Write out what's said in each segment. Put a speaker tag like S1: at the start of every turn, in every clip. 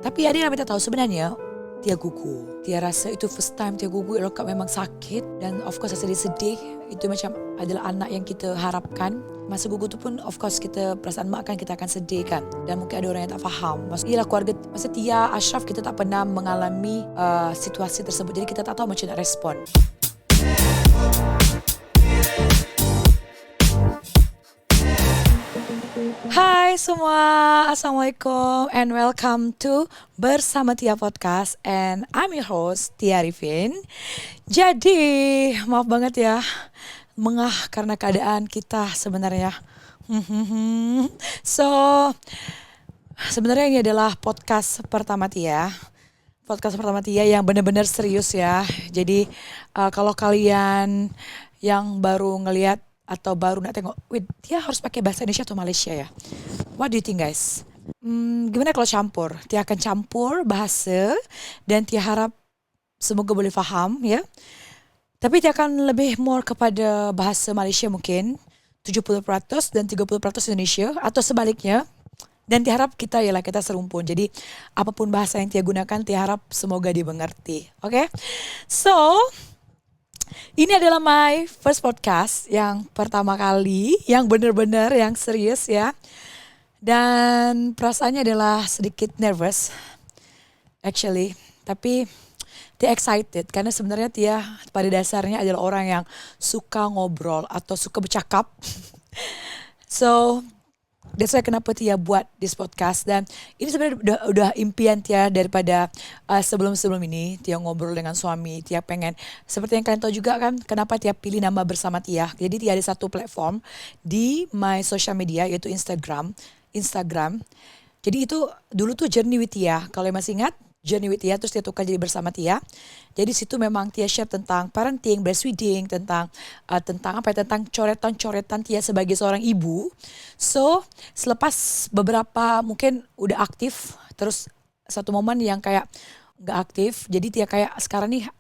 S1: Tapi ada yang minta tahu sebenarnya Tia gugur. Tia rasa itu first time Tia gugur elok memang sakit. Dan of course rasa dia sedih. Itu macam adalah anak yang kita harapkan. Masa gugur tu pun of course kita perasaan mak kan kita akan sedih kan. Dan mungkin ada orang yang tak faham. Ialah keluarga, masa Tia, Ashraf kita tak pernah mengalami situasi tersebut. Jadi kita tak tahu macam nak respon. Hai semua, Assalamualaikum and welcome to Bersama Tia Podcast and I'm your host Tia Arifin. Jadi maaf banget ya mengah karena keadaan kita sebenarnya. So sebenarnya ini adalah podcast pertama Tia. Podcast pertama Tia yang benar-benar serius ya. Jadi kalau kalian yang baru ngelihat atau baru nak tengok, wait, Tia harus pakai bahasa Indonesia atau Malaysia ya? What do you think guys? Gimana kalau campur? Tia akan campur bahasa dan Tia harap semoga boleh faham ya. Tapi Tia akan lebih more kepada bahasa Malaysia mungkin 70% dan 30% Indonesia atau sebaliknya. Dan Tia harap kita serumpun. Jadi apapun bahasa yang Tia gunakan, Tia harap semoga dimengerti. Okay? So ini adalah my first podcast yang pertama kali, yang benar-benar yang serius ya. Dan perasaannya adalah sedikit nervous actually. Tapi Tia excited karena sebenarnya Tia pada dasarnya adalah orang yang suka ngobrol atau suka bercakap. So that's why kenapa Tia buat this podcast. Dan ini sebenarnya udah impian Tia daripada sebelum-sebelum ini. Tia ngobrol dengan suami. Tia pengen, seperti yang kalian tahu juga kan, kenapa Tia pilih nama Bersama Tia. Jadi Tia ada satu platform di my social media yaitu Instagram. Jadi itu dulu tuh Journey with Tia. Kalau masih ingat, Journey with Tia, terus Tia tukar jadi Bersama Tia. Jadi situ memang Tia share tentang parenting, breastfeeding, tentang coretan-coretan Tia sebagai seorang ibu. So selepas beberapa mungkin udah aktif, terus satu momen yang kayak gak aktif. Jadi Tia kayak sekarang nih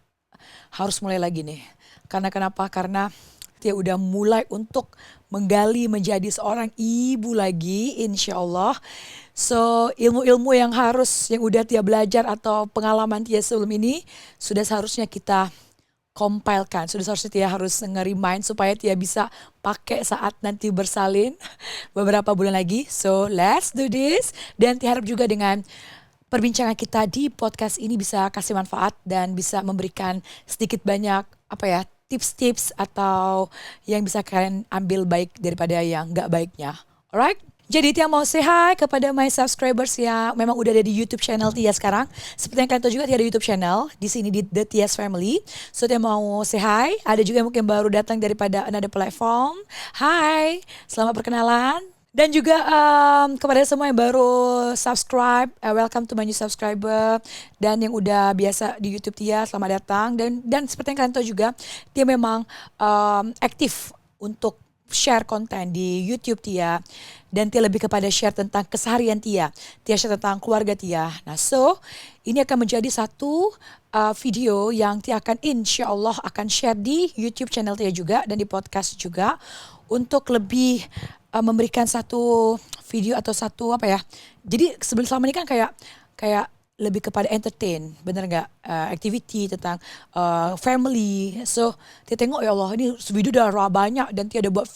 S1: harus mulai lagi nih. Karena kenapa? Karena Tia udah mulai untuk menggali menjadi seorang ibu lagi, insya-Allah. So ilmu-ilmu yang udah Tia belajar atau pengalaman Tia sebelum ini sudah seharusnya kita compilekan. Sudah seharusnya Tia harus nge-remind supaya Tia bisa pakai saat nanti bersalin beberapa bulan lagi. So let's do this. Dan Tia harap juga dengan perbincangan kita di podcast ini bisa kasih manfaat dan bisa memberikan sedikit banyak tips-tips atau yang bisa kalian ambil baik daripada yang gak baiknya. Alright? Jadi Tia mau say hi kepada my subscribers yang memang udah ada di YouTube channel Tia sekarang. Seperti yang kalian tahu juga Tia ada YouTube channel di sini di The Tia's Family. So Tia mau say hi. Ada juga yang mungkin baru datang daripada another platform. Hi, selamat perkenalan. Dan juga kepada semua yang baru subscribe, welcome to my new subscriber. Dan yang udah biasa di YouTube Tia, selamat datang. Dan seperti yang kalian tahu juga, Tia memang aktif untuk share konten di YouTube Tia. Dan Tia lebih kepada share tentang keseharian Tia. Tia share tentang keluarga Tia. Nah so, ini akan menjadi satu video yang Tia akan insya-Allah akan share di YouTube channel Tia juga dan di podcast juga. Untuk lebih memberikan satu video atau satu jadi selama ini kan kayak lebih kepada entertain, bener nggak, activity tentang family. So Tia tengok ya Allah ini video dah banyak dan Tia buat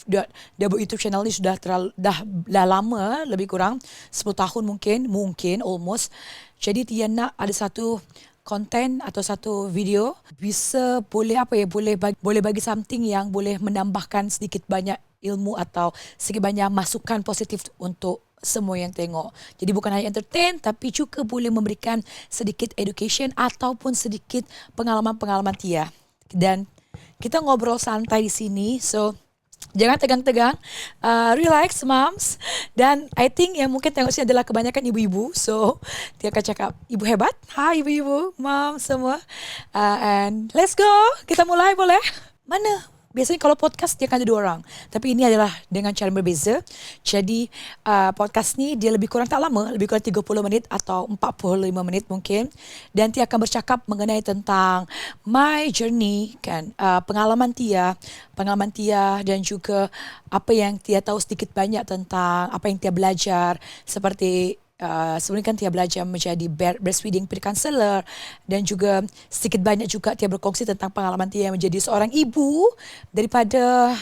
S1: YouTube channel ini sudah dah lama, lebih kurang 10 tahun mungkin almost. Jadi Tia nak ada satu konten atau satu video bisa boleh bagi something yang boleh menambahkan sedikit banyak ilmu atau sedikit banyak masukan positif untuk semua yang tengok. Jadi bukan hanya entertain tapi juga boleh memberikan sedikit education ataupun sedikit pengalaman-pengalaman Tia. Dan kita ngobrol santai di sini. So jangan tegang-tegang, relax moms. Dan I think yang mungkin tengok sini adalah kebanyakan ibu-ibu. So Tia akan cakap, ibu hebat. Hai ibu-ibu, mom semua. And let's go, kita mulai boleh? Mana? Biasanya kalau podcast dia akan ada 2 orang. Tapi ini adalah dengan cara berbeza. Jadi podcast ni dia lebih kurang tak lama. Lebih kurang 30 menit atau 45 menit mungkin. Dan Tia akan bercakap mengenai tentang my journey kan. Pengalaman Tia dan juga apa yang Tia tahu sedikit banyak tentang apa yang Tia belajar. Seperti sebelum ni kan Tia belajar menjadi breastfeeding pre-counselor dan juga sedikit banyak juga Tia berkongsi tentang pengalaman Tia menjadi seorang ibu daripada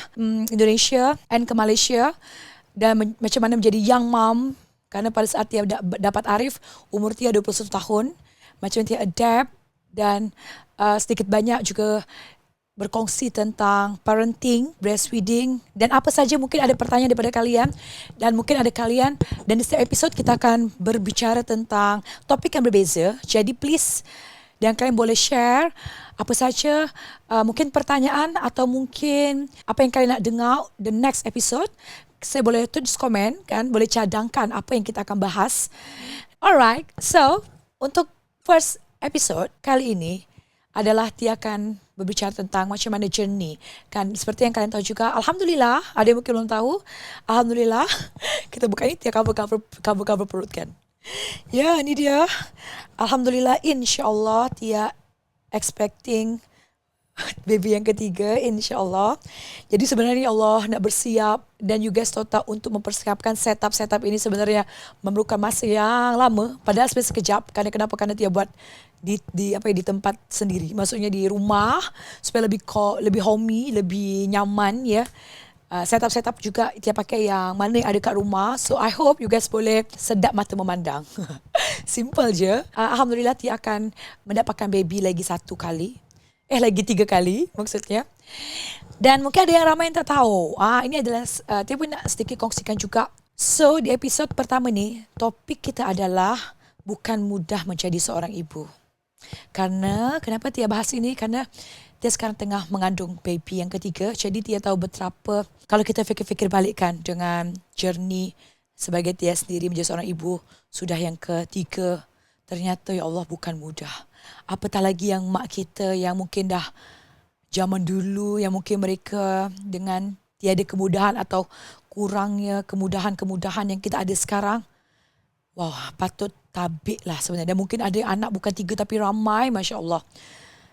S1: Indonesia and ke Malaysia dan macam mana menjadi young mom kerana pada saat Tia dapat arif umur Tia 21 tahun, macam Tia adapt dan sedikit banyak juga berkongsi tentang parenting, breastfeeding dan apa saja mungkin ada pertanyaan daripada kalian dan mungkin ada kalian dan di setiap episod kita akan berbicara tentang topik yang berbeza. Jadi please dan kalian boleh share apa saja mungkin pertanyaan atau mungkin apa yang kalian nak dengar the next episode. Saya boleh tulis komen kan, boleh cadangkan apa yang kita akan bahas. Alright, so untuk first episode kali ini adalah Tia akan berbicara tentang macam mana journey. Kan seperti yang kalian tahu juga, Alhamdulillah, ada yang mungkin belum tahu, Alhamdulillah, kita buka ini Tia cover perut kan. Ya, ini dia. Alhamdulillah, insyaAllah Tia expecting baby yang ketiga, insyaAllah. Jadi sebenarnya Allah nak bersiap dan you guys tahu tak untuk mempersiapkan setup ini sebenarnya memerlukan masa yang lama. Padahal sebenarnya sekejap. Kenapa? Kerana Tia buat di tempat sendiri. Maksudnya di rumah supaya lebih homey, lebih nyaman ya. Setup juga Tia pakai yang mana yang ada kat rumah. So I hope you guys boleh sedap mata memandang. Simple je. Alhamdulillah Tia akan mendapatkan baby lagi 3 kali maksudnya. Dan mungkin ada yang ramai yang tak tahu. Ini adalah Tia pun nak sedikit kongsikan juga. So di episod pertama ni topik kita adalah bukan mudah menjadi seorang ibu. Kenapa Tia bahas ini? Karena Tia sekarang tengah mengandung baby yang ketiga. Jadi Tia tahu betapa kalau kita fikir-fikir balikkan dengan journey sebagai Tia sendiri menjadi seorang ibu sudah yang ketiga. Ternyata ya Allah bukan mudah. Apatah lagi yang mak kita yang mungkin dah zaman dulu yang mungkin mereka dengan tiada kemudahan atau kurangnya kemudahan yang kita ada sekarang. Wah, patut tabik lah sebenarnya. Dan mungkin ada anak bukan 3 tapi ramai, Masya Allah.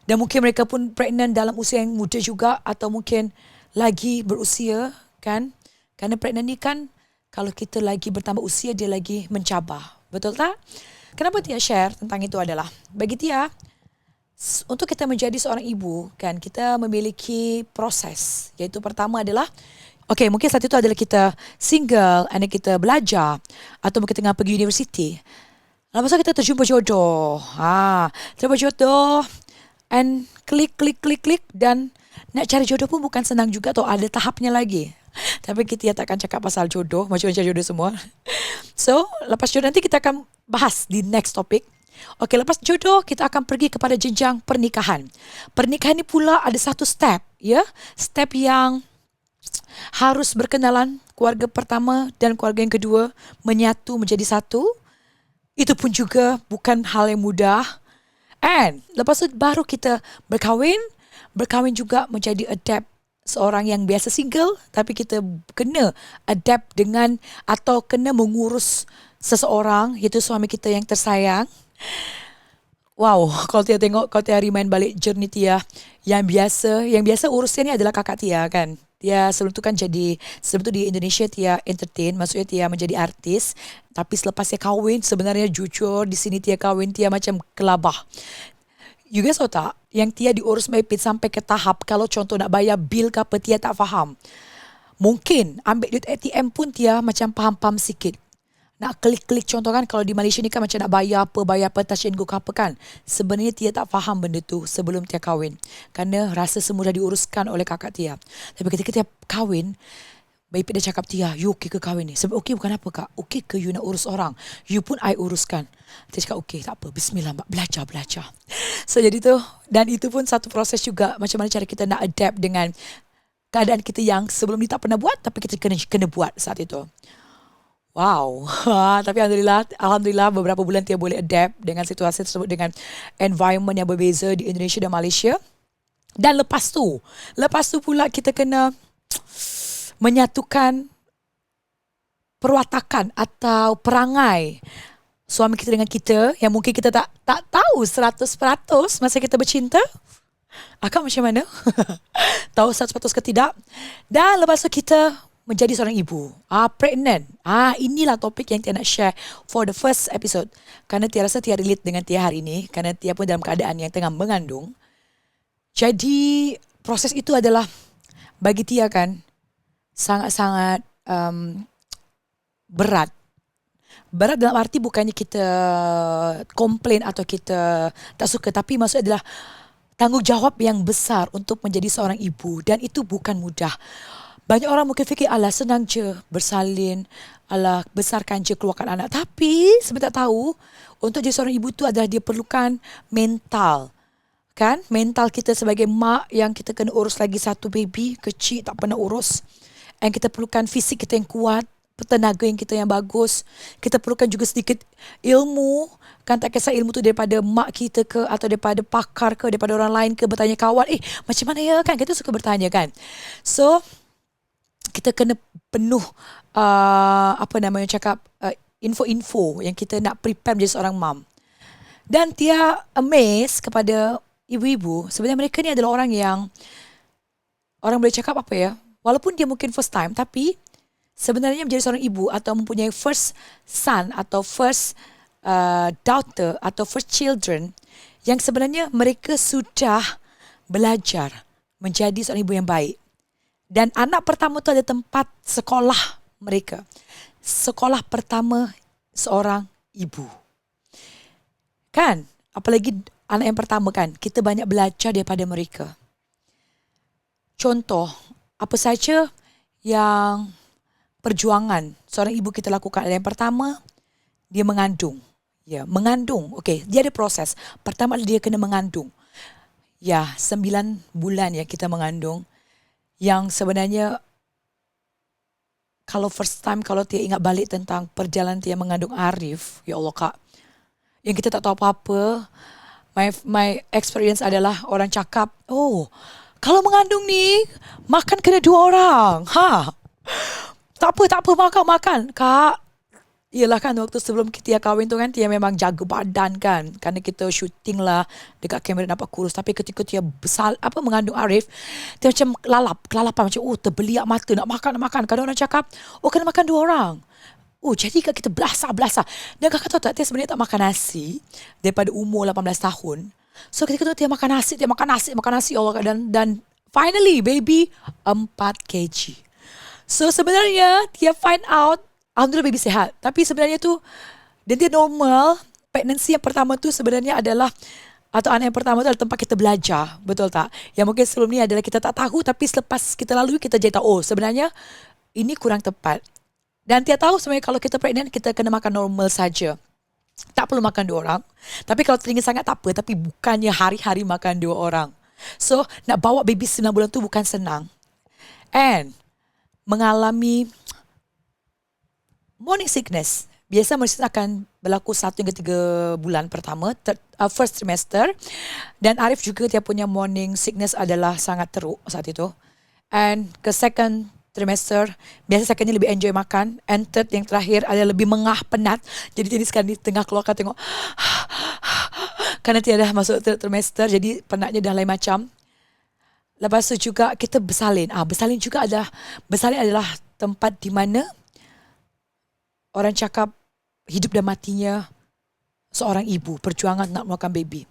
S1: Dan mungkin mereka pun pregnant dalam usia yang muda juga atau mungkin lagi berusia kan. Kerana pregnant ni kan kalau kita lagi bertambah usia dia lagi mencabar. Betul tak? Kenapa Tia share tentang itu adalah bagi Tia untuk kita menjadi seorang ibu kan kita memiliki proses. Iaitu pertama adalah mungkin saat itu adalah kita single, anak kita belajar atau mungkin tengah pergi universiti. Lepas tu kita terjumpa jodoh. Terjumpa jodoh and klik dan nak cari jodoh pun bukan senang juga tu, ada tahapnya lagi. Tapi kita takkan cakap pasal jodoh, macam cari jodoh semua. So, lepas jodoh nanti kita akan bahas di next topik. Lepas jodoh kita akan pergi kepada jenjang pernikahan. Pernikahan ni pula ada satu step, ya. Step yang harus berkenalan keluarga pertama dan keluarga yang kedua menyatu menjadi satu. Itu pun juga bukan hal yang mudah. And lepas tu baru kita berkahwin juga menjadi adapt seorang yang biasa single tapi kita kena adapt dengan atau kena mengurus seseorang iaitu suami kita yang tersayang. Wow, kalau Tia tengok, kalau Tia remind balik journey Tia yang biasa urusnya ni adalah kakak Tia kan. Tia sebelum tu di Indonesia Tia entertain, maksudnya Tia menjadi artis. Tapi selepas Tia kahwin, sebenarnya jujur di sini Tia kahwin Tia macam kelabah. You guys tahu tak, yang Tia diurus baik sampai ke tahap kalau contoh nak bayar bil ke apa Tia tak faham. Mungkin ambil duit ATM pun Tia macam faham-faham sikit. Nak klik-klik contoh kan kalau di Malaysia ni kan macam nak bayar apa touch and go ke apa kan. Sebenarnya Tia tak faham benda tu sebelum Tia kahwin. Kerana rasa semua dah diuruskan oleh kakak Tia. Tapi ketika Tia kahwin, baik dia cakap Tia, you okey ke kahwin ni? Sebab okey bukan apa kak? Okey ke you nak urus orang? You pun I uruskan. Tia cakap okey tak apa. Bismillah mbak, belajar. So jadi tu, dan itu pun satu proses juga. Macam mana cara kita nak adapt dengan keadaan kita yang sebelum ni tak pernah buat. Tapi kita kena buat saat itu. Wow, tapi Alhamdulillah beberapa bulan Tia boleh adapt dengan situasi tersebut dengan environment yang berbeza di Indonesia dan Malaysia. Dan lepas tu pula kita kena menyatukan perwatakan atau perangai suami kita dengan kita yang mungkin kita tak tahu 100% masa kita bercinta. Akak macam mana? Tahu 100% ke tidak? Dan lepas tu kita menjadi seorang ibu. Pregnant. Inilah topik yang Tia nak share for the first episode. Kerana Tia rasa Tia relate dengan Tia hari ini. Kerana Tia pun dalam keadaan yang tengah mengandung. Jadi proses itu adalah bagi Tia kan sangat-sangat berat. Berat dalam arti bukannya kita komplain atau kita tak suka. Tapi maksud adalah tanggungjawab yang besar untuk menjadi seorang ibu. Dan itu bukan mudah. Banyak orang mungkin fikir, alah senang je bersalin, alah besarkan je keluarkan anak. Tapi sebenarnya tak tahu, untuk jadi seorang ibu tu adalah dia perlukan mental. Kan? Mental kita sebagai mak yang kita kena urus lagi satu baby kecil tak pernah urus. And kita perlukan fisik kita yang kuat, tenaga yang kita yang bagus. Kita perlukan juga sedikit ilmu. Kan tak kisah ilmu tu daripada mak kita ke, atau daripada pakar ke, daripada orang lain ke, bertanya kawan, macam mana ya kan? Kita suka bertanya kan. So, kita kena penuh info-info yang kita nak prepare menjadi seorang mom. Dan Tia amazed kepada ibu-ibu, sebenarnya mereka ni adalah orang yang orang boleh cakap apa ya, walaupun dia mungkin first time, tapi sebenarnya menjadi seorang ibu atau mempunyai first son atau first daughter atau first children, yang sebenarnya mereka sudah belajar menjadi seorang ibu yang baik. Dan anak pertama tu ada tempat sekolah mereka. Sekolah pertama seorang ibu. Kan? Apalagi anak yang pertama kan. Kita banyak belajar daripada mereka. Contoh, apa saja yang perjuangan seorang ibu kita lakukan. Yang pertama, dia mengandung. Ya, mengandung. Okey, dia ada proses. Pertama dia kena mengandung. Ya, 9 bulan ya kita mengandung. Yang sebenarnya kalau first time, kalau Tia ingat balik tentang perjalanan Tia mengandung Arif, ya Allah Kak, yang kita tak tahu apa-apa, my experience adalah orang cakap, kalau mengandung ni makan kena 2 orang. Tak apa makan. Kak, yelah kan waktu sebelum Tia kahwin tu kan, Tia memang jaga badan kan. Kerana kita syuting lah dekat kamera nampak kurus. Tapi ketika Tia mengandung Arif, Tia macam kelalapan macam terbeliak mata nak makan. Kadang orang cakap, kena makan 2 orang. Jadi kat kita belasah. Dan kakak tahu tak, Tia sebenarnya tak makan nasi daripada umur 18 tahun. So ketika tu Tia makan nasi Allah. Dan finally baby 4 kg. So sebenarnya Tia find out, alhamdulillah baby sehat. Tapi sebenarnya tu, dan dia normal. Pregnancy yang pertama tu sebenarnya adalah, atau anak yang pertama tu adalah tempat kita belajar. Betul tak? Yang mungkin sebelum ni adalah kita tak tahu. Tapi selepas kita lalui, kita jadi tahu. Sebenarnya ini kurang tepat. Dan Tia tahu sebenarnya kalau kita pregnant, kita kena makan normal saja. Tak perlu makan 2 orang. Tapi kalau teringin sangat tak apa. Tapi bukannya hari-hari makan 2 orang. So nak bawa baby 9 bulan tu bukan senang. And mengalami morning sickness. Biasa mesti akan berlaku 1 hingga 3 bulan pertama, first trimester. Dan Arif juga dia punya morning sickness adalah sangat teruk saat itu. And ke second trimester, biasa secondnya lebih enjoy makan. And third yang terakhir adalah lebih mengah penat. Jadi sekarang di tengah keluarkan tengok. Kerana dia dah masuk third trimester, jadi penatnya dah lain macam. Lepas tu juga kita bersalin. Bersalin adalah tempat di mana orang cakap hidup dan matinya seorang ibu, perjuangan nak mengeluarkan baby.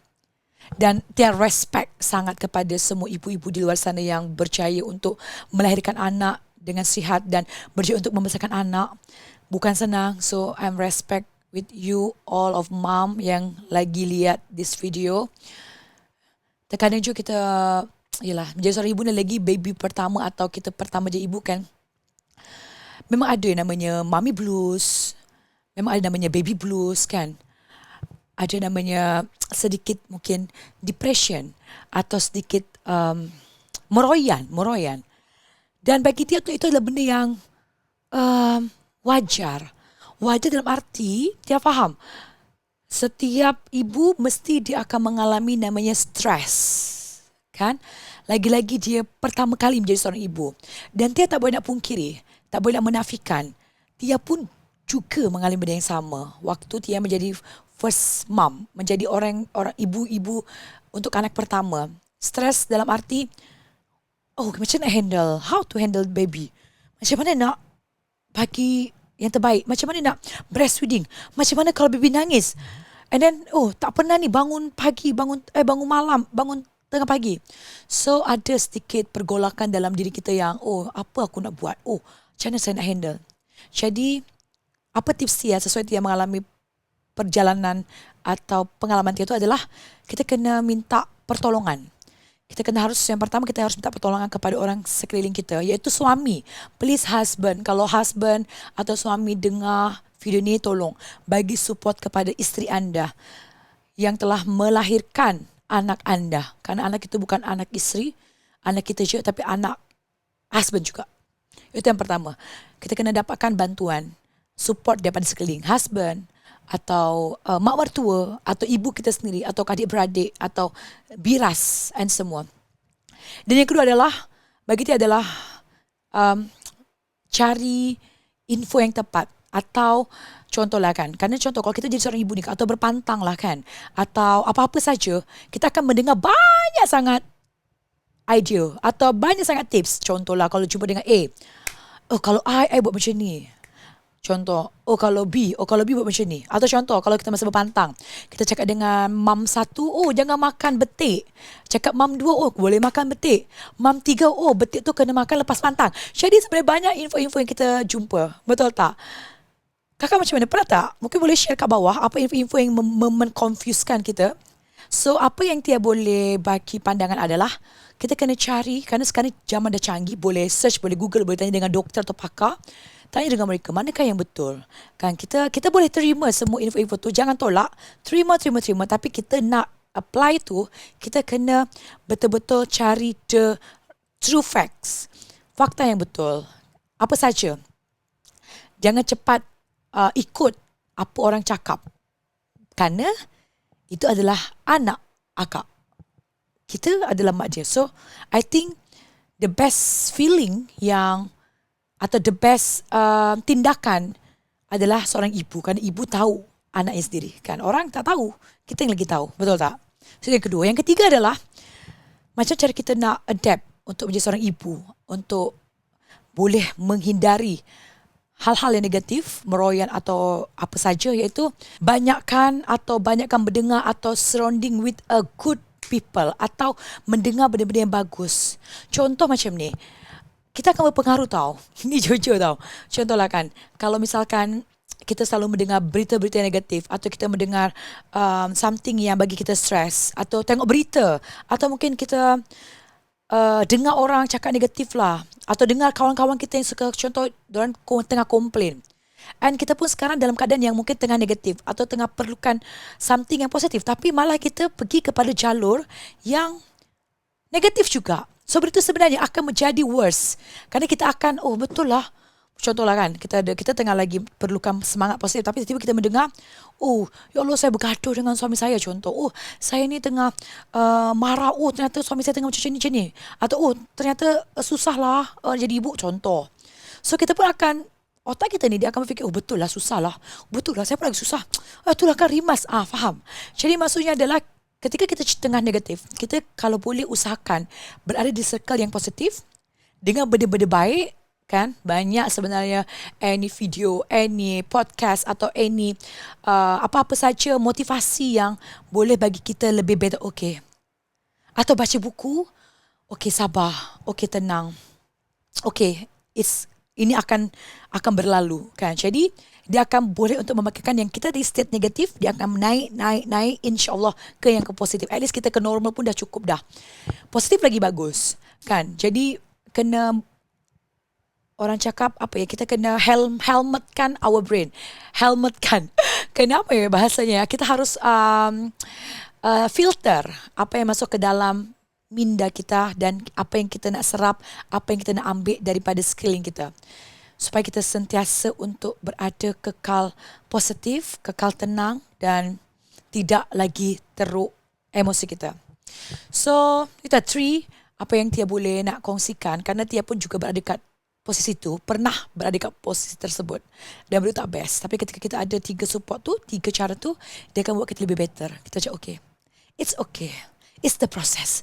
S1: Dan Tia respect sangat kepada semua ibu-ibu di luar sana yang berjaya untuk melahirkan anak dengan sihat dan berjaya untuk membesarkan anak. Bukan senang. So I'm respect with you all of mom yang lagi lihat this video. Terkadang juga kita, menjadi seorang ibu dan lagi baby pertama atau kita pertama jadi ibu kan, memang ada namanya mommy blues. Memang ada namanya baby blues kan. Ada namanya sedikit mungkin depression atau sedikit meroyan. Dan bagi Tia itu adalah benda yang wajar. Wajar dalam arti Tia faham. Setiap ibu mesti dia akan mengalami namanya stres. Kan? Lagi-lagi dia pertama kali menjadi seorang ibu. Dan Tia tak boleh nak pungkiri, tak boleh nak menafikan. Tia pun juga mengalami benda yang sama. Waktu Tia menjadi first mom, menjadi orang ibu-ibu untuk anak pertama. Stres dalam arti, macam nak handle, how to handle baby. Macam mana nak bagi yang terbaik? Macam mana nak breastfeeding? Macam mana kalau baby nangis? And then, tak pernah ni bangun pagi, bangun malam, bangun tengah pagi. So, ada sedikit pergolakan dalam diri kita yang, apa aku nak buat? Macam mana saya nak handle? Jadi, apa tips Tia sesuai Tia mengalami perjalanan atau pengalaman Tia itu adalah kita kena minta pertolongan. Yang pertama kita harus minta pertolongan kepada orang sekeliling kita, iaitu suami. Please husband, kalau husband atau suami dengar video ni, tolong bagi support kepada isteri anda yang telah melahirkan anak anda. Kerana anak itu bukan anak isteri, anak kita juga, tapi anak husband juga. Itu yang pertama. Kita kena dapatkan bantuan, support daripada sekeliling, husband atau mak mertua atau ibu kita sendiri atau adik-beradik atau biras and semua. Dan yang kedua adalah bagi dia adalah cari info yang tepat. Atau contohlah kan, kerana contoh kalau kita jadi seorang ibu ni atau berpantang lah kan, atau apa-apa saja, kita akan mendengar banyak sangat idea atau banyak sangat tips. Contohlah kalau jumpa dengan A, kalau I buat macam ni. Contoh, kalau B buat macam ni. Atau contoh, kalau kita masa berpantang, kita cakap dengan mam satu, jangan makan betik. Cakap mam dua, boleh makan betik. Mam tiga, betik tu kena makan lepas pantang. Jadi sebenarnya banyak info-info yang kita jumpa. Betul tak? Kakak macam mana? Pernah tak? Mungkin boleh share kat bawah apa info-info yang men-confuskan kita. So, apa yang Tia boleh bagi pandangan adalah kita kena cari, kerana sekarang zaman dah canggih, boleh search, boleh Google, boleh tanya dengan doktor atau pakar. Tanya dengan mereka, manakah yang betul? Kan kita boleh terima semua info-info tu, jangan tolak. Terima, tapi kita nak apply tu, kita kena betul-betul cari the true facts. Fakta yang betul. Apa saja. Jangan cepat ikut apa orang cakap. Kerana itu adalah anak akak. Kita adalah mak dia. So, I think the best feeling atau the best tindakan adalah seorang ibu. Kerana ibu tahu anaknya sendiri. Kan? Orang tak tahu. Kita yang lagi tahu. Betul tak? So, yang kedua. Yang ketiga adalah macam cara kita nak adapt untuk menjadi seorang ibu. Untuk boleh menghindari hal-hal yang negatif, meroyan atau apa saja, iaitu banyakkan mendengar atau surrounding with a good people atau mendengar benda-benda yang bagus. Contoh macam ni, kita akan berpengaruh tau. Ini jujur tau. Contohlah kan, kalau misalkan kita selalu mendengar berita-berita yang negatif atau kita mendengar something yang bagi kita stres atau tengok berita atau mungkin kita dengar orang cakap negatif lah atau dengar kawan-kawan kita yang suka, contoh diorang tengah komplain, and kita pun sekarang dalam keadaan yang mungkin tengah negatif atau tengah perlukan something yang positif, tapi malah kita pergi kepada jalur yang negatif juga. So berita sebenarnya akan menjadi worse kerana kita akan betul lah. Contohlah kan, kita tengah lagi perlukan semangat positif, tapi tiba-tiba kita mendengar, ya Allah, saya bergaduh dengan suami saya. Contoh, saya ni tengah marah, ternyata suami saya tengah macam ni. Atau ternyata susahlah jadi ibu, contoh. So kita pun akan, otak kita ni dia akan berfikir, betul lah, susah lah. Betul lah, saya pun lagi susah. Itulah kan rimas. Faham. Jadi maksudnya adalah ketika kita tengah negatif, kita kalau boleh usahakan berada di circle yang positif dengan benda-benda baik. Kan banyak sebenarnya any video, any podcast atau any apa-apa saja motivasi yang boleh bagi kita lebih better. Okay, atau baca buku. Okay, sabar. Okay, tenang. Okay, ini akan berlalu kan. Jadi dia akan boleh untuk membangkitkan yang kita di state negatif, dia akan naik insyaAllah ke yang ke positif. At least kita ke normal pun dah cukup dah. Positif lagi bagus kan. Jadi kena, orang cakap apa ya, kita kena helmetkan our brain. Helmetkan. Kenapa ya bahasanya? Kita harus filter apa yang masuk ke dalam minda kita dan apa yang kita nak serap, apa yang kita nak ambil daripada sekeliling kita. Supaya kita sentiasa untuk berada kekal positif, kekal tenang dan tidak lagi teruk emosi kita. So, kita 3 apa yang Tia boleh nak kongsikan, kerana Tia pun juga berada kat posisi tu, pernah berada kat posisi tersebut dan betul tak best. Tapi ketika kita ada 3 support tu, 3 cara tu, dia akan buat kita lebih better. Kita cakap okay, it's okay, it's the process.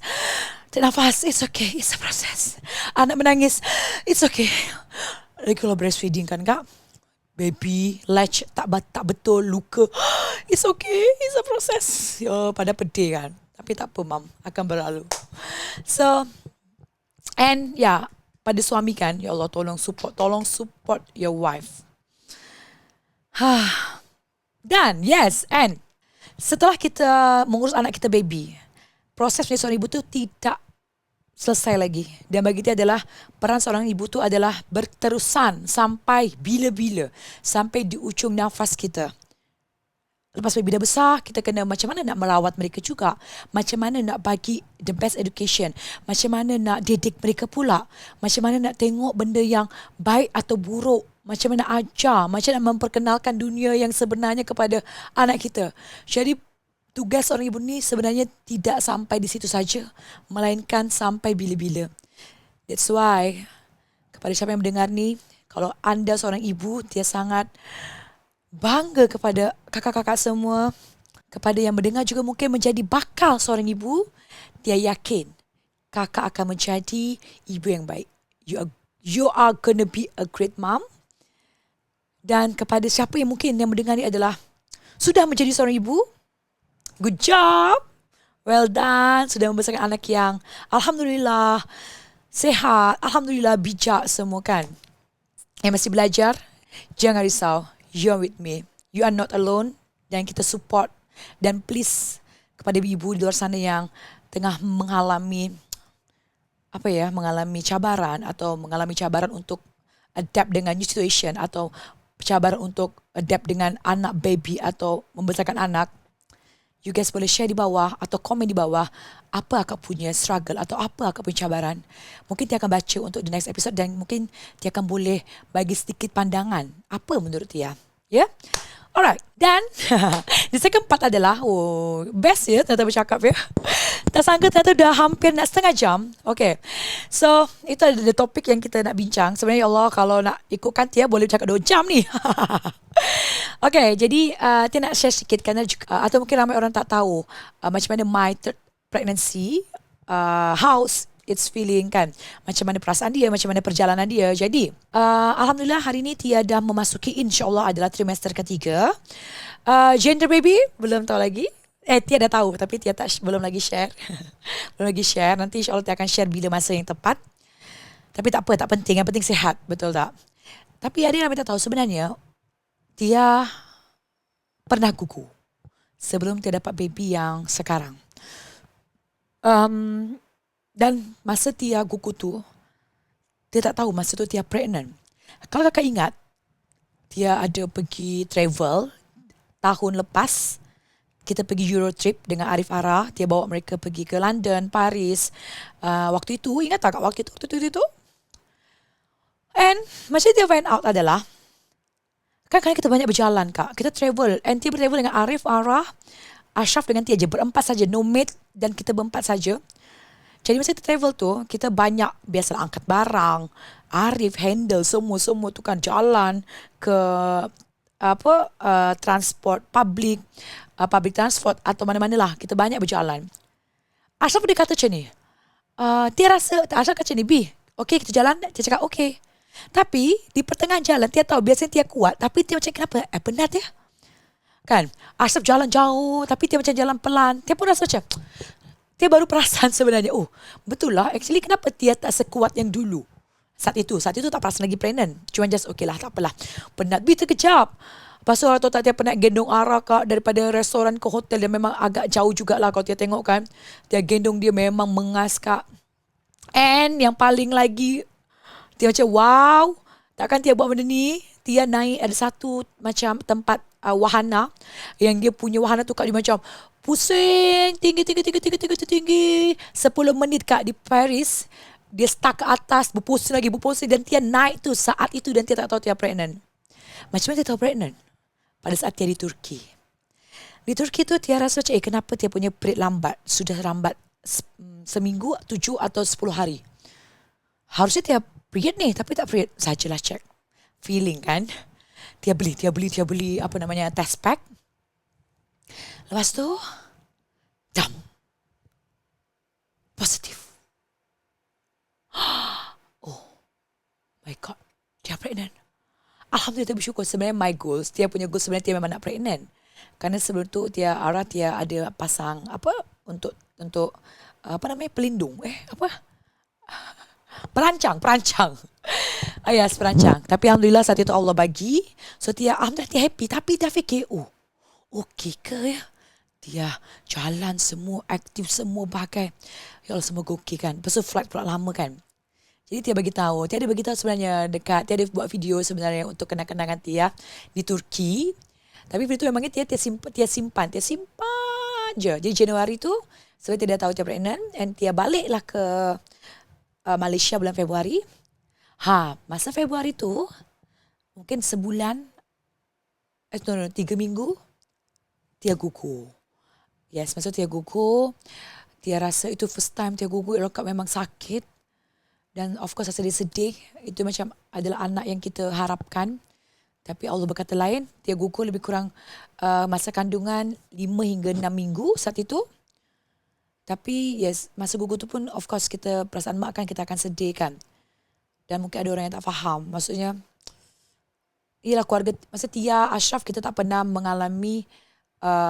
S1: Tarik nafas, it's okay, it's the process. Anak menangis, it's okay, Lagi kalau breastfeeding kan kak, baby latch tak betul, luka. It's okay, it's a process. Pada pedih kan. Tapi tak apa mam, akan berlalu. So, and ya, pada suami kan, ya Allah tolong support your wife. Dan yes, and setelah kita mengurus anak kita baby, proses menjadi seorang ibu tu tidak selesai lagi. Dan bagi dia adalah peran seorang ibu tu adalah berterusan sampai bila-bila, sampai di ujung nafas kita. Lepas baby dah besar, kita kena macam mana nak merawat mereka juga. Macam mana nak bagi the best education. Macam mana nak didik mereka pula. Macam mana nak tengok benda yang baik atau buruk. Macam mana ajar. Macam mana memperkenalkan dunia yang sebenarnya kepada anak kita. Jadi tugas seorang ibu ni sebenarnya tidak sampai di situ saja. Melainkan sampai bila-bila. That's why, kepada siapa yang mendengar ni, kalau anda seorang ibu, dia sangat bangga kepada kakak-kakak semua, kepada yang mendengar juga mungkin menjadi bakal seorang ibu, dia yakin kakak akan menjadi ibu yang baik. You are gonna be a great mom. Dan kepada siapa yang mungkin yang mendengar ni adalah sudah menjadi seorang ibu, good job, well done, sudah membesarkan anak yang alhamdulillah sehat, alhamdulillah bijak semua kan. Yang masih belajar, jangan risau. You're with me. You are not alone. Dan kita support. Dan please, kepada ibu di luar sana yang tengah mengalami cabaran atau mengalami cabaran untuk adapt dengan new situation atau cabaran untuk adapt dengan anak baby atau membesarkan anak, you guys boleh share di bawah atau komen di bawah apa akak punya struggle atau apa akak punya cabaran. Mungkin dia akan baca untuk the next episode dan mungkin dia akan boleh bagi sedikit pandangan apa menurut dia. Ya? Yeah? Alright. Dan di second part adalah best ya ternyata bercakap ya. Tak sangka ternyata dah hampir nak setengah jam. Okay. So, itu adalah topik yang kita nak bincang. Sebenarnya ya Allah, kalau nak ikutkan Tia boleh bercakap 2 jam ni. Okay, jadi Tia nak share sikit kerana atau mungkin ramai orang tak tahu macam mana my third pregnancy, how it's feeling kan. Macam mana perasaan dia, macam mana perjalanan dia. Jadi, alhamdulillah hari ni Tia dah memasuki insyaAllah adalah trimester ketiga. Gender baby, belum tahu lagi. Tia dah tahu tapi Tia belum lagi share. Belum lagi share. Nanti insyaAllah Tia akan share bila masa yang tepat. Tapi tak apa, tak penting. Yang penting sihat, betul tak? Tapi ada yang tak tahu sebenarnya Tia pernah gugur sebelum Tia dapat baby yang sekarang. Dan masa Tia gugur tu, Tia tak tahu masa tu Tia pregnant. Kalau kakak ingat, Tia ada pergi travel tahun lepas. Kita pergi Euro trip dengan Arif Arah. Tia bawa mereka pergi ke London, Paris. Waktu itu, ingat tak waktu itu? And macam Tia find out adalah, kan kita banyak berjalan kak. Kita travel. And Tia bertravel dengan Arif Arah, Ashraf dengan Tia je. Berempat saja. No mate dan kita berempat saja. Jadi masa kita travel tu, kita banyak biasalah angkat barang, Arif handle semua tu kan jalan ke transport public transport atau mana-mana lah. Kita banyak berjalan. Ashraf dia kata macam ni, Tia rasa, Ashraf kata macam ni, B, okay kita jalan. Tia cakap okay. Tapi di pertengahan jalan, Tia tahu biasanya Tia kuat. Tapi Tia macam kenapa? Penat ya? Kan? Ashraf jalan jauh, tapi Tia macam jalan pelan. Tia pun rasa macam, Tia baru perasan sebenarnya, betul lah, actually kenapa Tia tak sekuat yang dulu. Saat itu tak perasan lagi pregnant. Cuma just okay lah, tak apalah. Penat, terkejap. Lepas tu orang tahu tak Tia penat gendong Ara kak daripada restoran ke hotel. Dia memang agak jauh jugalah kalau Tia tengok kan. Tia gendong dia memang mengas kak. And yang paling lagi, Tia macam wow, takkan Tia buat benda ni. Tia naik ada satu macam tempat wahana. Yang dia punya wahana tu kak dia macam pusing, tinggi. 10 minit kak di Paris. Dia stuck ke atas, berpusing dan Tia naik tu saat itu dan Tia tak tahu Tia pregnant. Macam mana Tia tahu pregnant? Pada saat Tia di Turki. Di Turki tu Tia rasa macam kenapa Tia punya period lambat? Sudah lambat seminggu, 7 atau 10 hari. Harusnya Tia period ni, tapi tak period. Sajalah check. Feeling kan? Tia beli test pack. Lepas tu, positif. Oh my God, Tia pregnant. Alhamdulillah Tia bersyukur. Sebenarnya my goals, Tia punya goals sebenarnya Tia memang nak pregnant. Karena sebelum tu Tia ada pasang apa untuk apa namanya pelindung. Perancang. Yes, perancang. Tapi Alhamdulillah saat itu Allah bagi. So Alhamdulillah Tia happy. Tapi Tia fikir, okey ke ya? Dia jalan semua, aktif semua bagai. Ya Allah, semoga okey kan. Lepas tu flight pula lama kan. Jadi Tia bagi tahu. Tia ada bagi tahu sebenarnya dekat. Tia ada buat video sebenarnya untuk kenang-kenangan Tia di Turki. Tapi video tu memangnya Tia simpan je. Jadi Januari tu sebab Tia dah tahu Tia pregnant and Tia baliklah ke Malaysia bulan Februari. Masa Februari tu mungkin sebulan 3 minggu Tia gugur. Yes, masa Tia gugur, Tia rasa itu first time Tia gugur, Elokap memang sakit. Dan of course rasa dia sedih. Itu macam adalah anak yang kita harapkan. Tapi Allah berkata lain. Tia gugur lebih kurang masa kandungan 5 hingga 6 minggu saat itu. Tapi yes, masa gugur tu pun of course kita perasaan mak kan kita akan sedih kan. Dan mungkin ada orang yang tak faham. Maksudnya, ialah keluarga, masa Tia, Ashraf kita tak pernah mengalami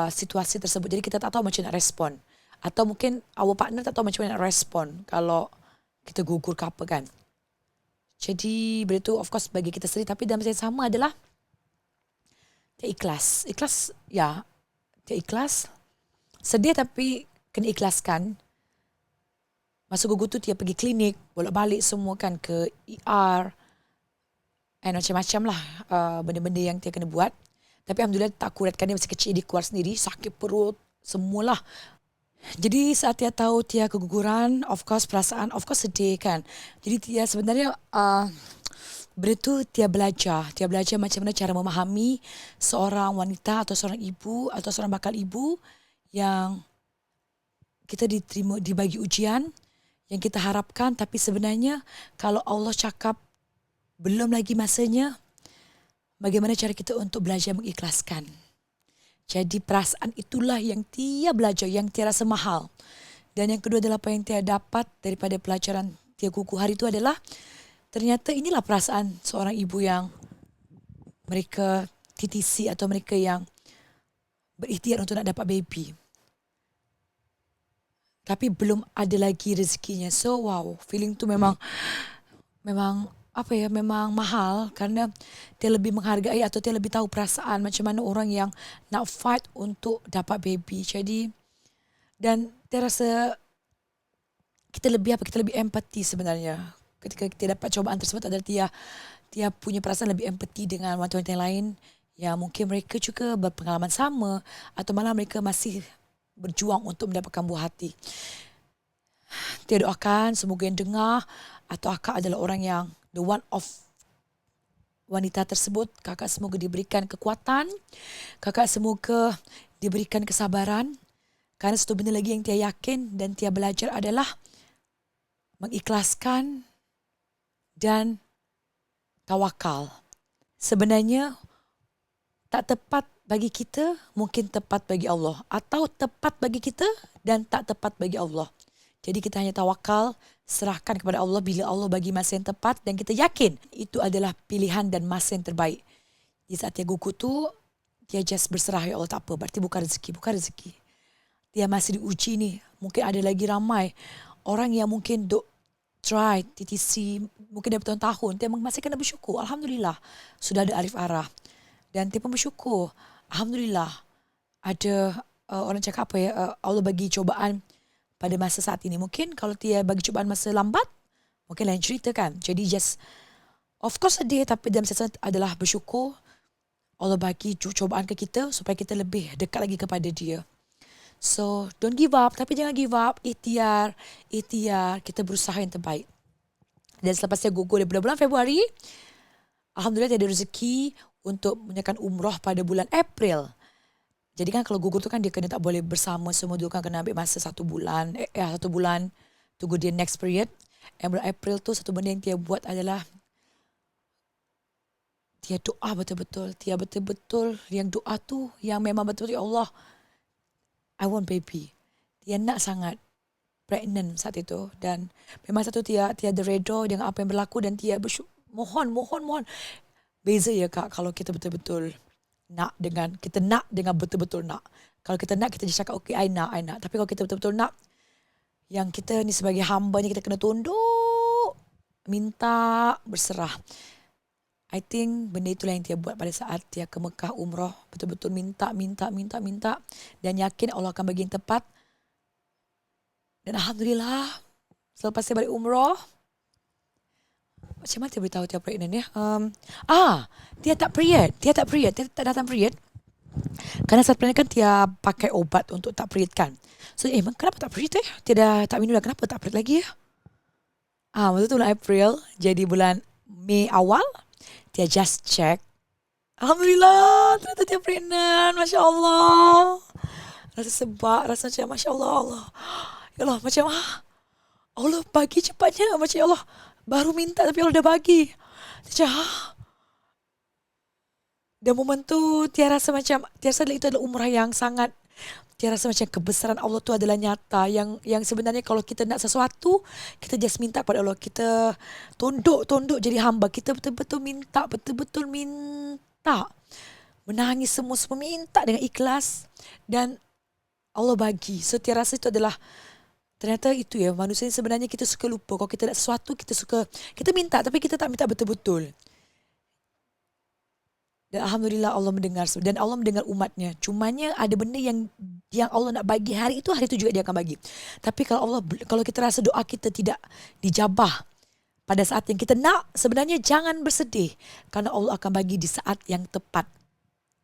S1: situasi tersebut. Jadi kita tak tahu macam nak respon. Atau mungkin our partner tak tahu macam mana nak respon kalau kita gugur ke apa kan. Jadi benda tu of course bagi kita sedih. Tapi dalam masa yang sama adalah Tia ikhlas. Tia ikhlas. Sedih tapi kena ikhlaskan. Masa gugur tu Tia pergi klinik, bolak-balik semua kan ke ER. And macam-macam lah benda-benda yang Tia kena buat. Tapi Alhamdulillah tak kuratkan dia masih kecil, dia keluar sendiri, sakit perut, semualah. Jadi saat Tia tahu Tia keguguran, of course perasaan, of course sedih kan. Jadi Tia sebenarnya benda tu Tia belajar macam mana cara memahami seorang wanita atau seorang ibu atau seorang bakal ibu yang kita dibagi ujian yang kita harapkan, tapi sebenarnya kalau Allah cakap belum lagi masanya, bagaimana cara kita untuk belajar mengikhlaskan. Jadi perasaan itulah yang Tia belajar, yang Tia rasa mahal. Dan yang kedua adalah apa yang Tia dapat daripada pelajaran Tia gugur hari itu adalah ternyata inilah perasaan seorang ibu yang mereka TTC atau mereka yang berikhtiar untuk nak dapat baby. Tapi belum ada lagi rezekinya. So wow, feeling tu memang memang mahal karena dia lebih menghargai atau dia lebih tahu perasaan macam mana orang yang nak fight untuk dapat baby. Jadi dan dia rasa kita lebih empati sebenarnya. Ketika kita dapat cubaan tersebut adalah Tia punya perasaan lebih empati dengan wanita-wanita yang lain yang mungkin mereka juga berpengalaman sama atau malah mereka masih berjuang untuk mendapatkan buah hati. Tia doakan semoga yang dengar atau akak adalah orang yang the one of wanita tersebut. Kakak semoga diberikan kekuatan. Kakak semoga diberikan kesabaran. Kerana satu benda lagi yang Tia yakin dan Tia belajar adalah mengikhlaskan dan tawakal. Sebenarnya tak tepat bagi kita, mungkin tepat bagi Allah. Atau tepat bagi kita dan tak tepat bagi Allah. Jadi kita hanya tawakal, serahkan kepada Allah bila Allah bagi masa yang tepat dan kita yakin itu adalah pilihan dan masa yang terbaik. Di saat Tia gugur tu, Tia just berserah, ya Allah tak apa, berarti bukan rezeki. Tia masih diuji ni. Mungkin ada lagi ramai orang yang mungkin try TTC, mungkin dah bertahun-tahun. Tia masih kena bersyukur. Alhamdulillah, sudah ada arif arah. Dan Tia pun bersyukur. Alhamdulillah, ada orang cakap Allah bagi cubaan pada masa saat ini. Mungkin kalau Tia bagi cubaan masa lambat, mungkin lain cerita kan. Jadi just, of course sedih, tapi dalam satu adalah bersyukur Allah bagi cubaan ke kita supaya kita lebih dekat lagi kepada Dia. So, don't give up. Tapi jangan give up. Ikhtiar. Kita berusaha yang terbaik. Dan selepas Tia gugur di bulan Februari, Alhamdulillah Tia ada rezeki untuk menunaikan umrah pada bulan April. Jadi kan kalau gugur tu kan dia kena tak boleh bersama semua dulu kan, kena ambil masa 1 bulan. 1 bulan tunggu dia next period. Bulan April tu satu benda yang Tia buat adalah Tia doa betul-betul. Tia betul-betul yang doa tu yang memang betul-betul, ya Allah, I want baby. Tia nak sangat pregnant saat itu. Dan memang satu Tia ada redha dengan apa yang berlaku dan Tia mohon. beza ya Kak kalau kita betul-betul kita nak dengan betul-betul nak. Kalau kita nak, kita just cakap okay, I nak. Tapi kalau kita betul-betul nak, yang kita ni sebagai hambanya, kita kena tunduk, minta, berserah. I think benda itulah yang dia buat pada saat dia ke Mekah umrah. Betul-betul minta. Dan yakin Allah akan bagi yang tepat. Dan Alhamdulillah, selepas dia balik umrah, macam mana dia beritahu dia pregnant ya? Dia tak period. Dia tak datang period. Kerana saat pregnant kan dia pakai obat untuk tak period kan. So, kenapa tak period Dia dah tak minum dah. Kenapa tak period lagi ya? Masa tu bulan April. Jadi bulan Mei awal, dia just check. Alhamdulillah, ternyata dia pregnant. Masya Allah. Rasa sebab, rasa macam Masya Allah. Ya Allah, macam Allah bagi cepatnya. Macam ya Allah, baru minta tapi Allah dah bagi. Macam dan momen tu Tia rasa itu adalah umrah yang sangat, Tia rasa macam kebesaran Allah tu adalah nyata. Yang sebenarnya kalau kita nak sesuatu, kita just minta kepada Allah. Kita tunduk jadi hamba. Kita betul-betul minta. Menangis semua minta dengan ikhlas. Dan Allah bagi. So Tia rasa itu adalah, ternyata itu ya, manusia ni sebenarnya kita suka lupa. Kalau kita nak sesuatu, kita minta tapi kita tak minta betul-betul. Dan Alhamdulillah Allah mendengar. Dan Allah mendengar umatnya. Cumanya ada benda yang Allah nak bagi hari itu juga dia akan bagi. Tapi kalau kita rasa doa kita tidak dijabah pada saat yang kita nak, sebenarnya jangan bersedih. Kerana Allah akan bagi di saat yang tepat.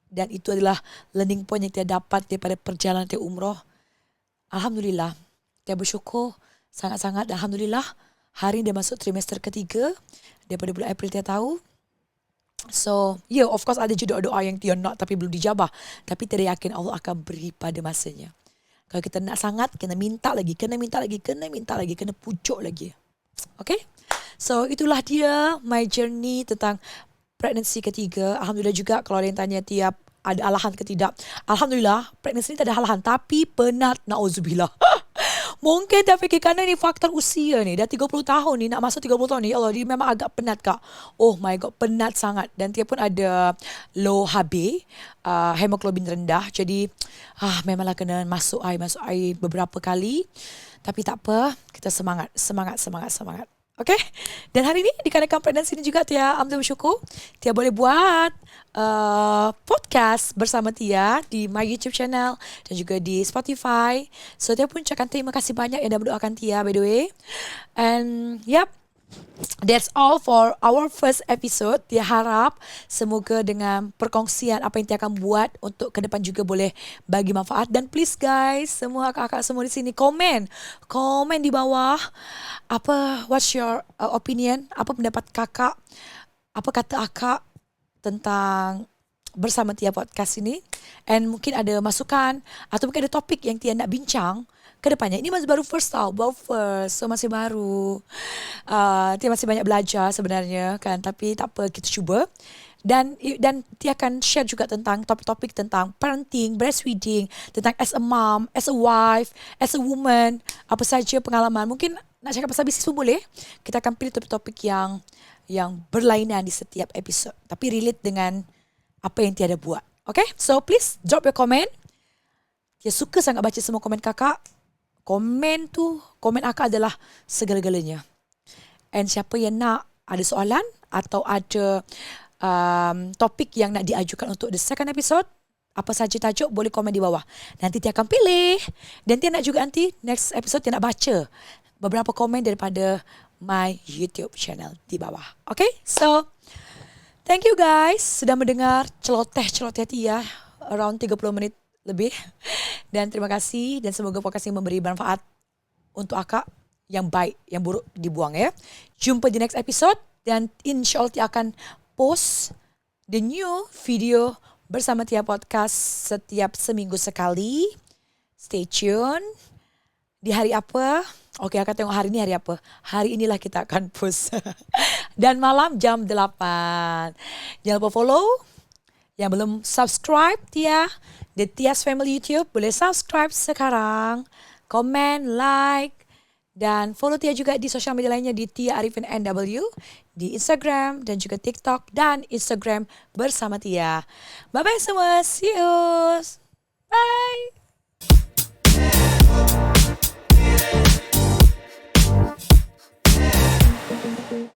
S1: Dan itu adalah learning point yang kita dapat daripada perjalanan kita umrah. Alhamdulillah. Kita bersyukur sangat-sangat. Alhamdulillah. Hari ini dia masuk trimester ketiga. Daripada bulan April dia tahu. So, of course ada juga doa yang dia nak tapi belum dijabah. Tapi dia yakin Allah akan beri pada masanya. Kalau kita nak sangat, kena minta lagi, kena pujuk lagi. Okay? So, itulah dia my journey tentang pregnancy ketiga. Alhamdulillah juga kalau ada yang tanya tiap ada alahan ke tidak. Alhamdulillah, pregnancy ni tak ada alahan. Tapi penat, na'udzubillah. Mungkin dia fikir kerana ni faktor usia ni. Dah 30 tahun ni, nak masuk 30 tahun ni. Ya Allah, dia memang agak penat Kak. Oh my God, penat sangat. Dan dia pun ada low HB, hemoglobin rendah. Jadi, memanglah kena masuk air beberapa kali. Tapi tak apa, kita semangat. Okay? Dan hari ni dikarenakan pregnancy ni juga Tia alhamdulillah bersyukur Tia boleh buat podcast bersama Tia di my YouTube channel dan juga di Spotify. So Tia pun ucapkan terima kasih banyak yang dah mendoakan Tia by the way. And that's all for our first episode. Tia harap semoga dengan perkongsian apa yang Tia akan buat untuk ke depan juga boleh bagi manfaat. Dan please guys, semua kakak semua di sini komen di bawah what's your opinion, apa pendapat kakak, apa kata akak tentang bersama Tia podcast ini. And mungkin ada masukan atau mungkin ada topik yang Tia nak bincang ke depannya. Ini masih baru first. So masih baru. Tia masih banyak belajar sebenarnya kan. Tapi tak apa, kita cuba. Dan Tia akan share juga tentang topik-topik tentang parenting, breastfeeding, tentang as a mom, as a wife, as a woman, apa saja pengalaman. Mungkin nak cakap pasal bisnes pun boleh. Kita akan pilih topik-topik yang berlainan di setiap episod. Tapi relate dengan apa yang Tia ada buat. Okay? So please drop your comment. Tia suka sangat baca semua komen kakak. Komen akak adalah segala-galanya. And siapa yang nak ada soalan atau ada topik yang nak diajukan untuk the second episode, apa saja tajuk, boleh komen di bawah. Nanti Tia akan pilih. Dan Tia nak juga nanti next episode Tia nak baca beberapa komen daripada my YouTube channel di bawah. Okay? So, thank you guys sudah mendengar celoteh Tia around 30 menit lebih. Dan terima kasih dan semoga podcast ini memberi manfaat untuk akak. Yang baik, yang buruk dibuang ya. Jumpa di next episode dan insya Allah Tia akan post the new video bersama Tia Podcast setiap seminggu sekali. Stay tune. Di hari apa? Oke, akan tengok hari ini hari apa. Hari inilah kita akan post. Dan malam jam 8. Jangan lupa follow. Yang belum subscribe Tia, The Tia's Family YouTube, boleh subscribe sekarang. Comment, like. Dan follow Tia juga di sosial media lainnya di Tia Arifin NW, di Instagram dan juga TikTok dan Instagram bersama Tia. Bye-bye semua, see you. Bye.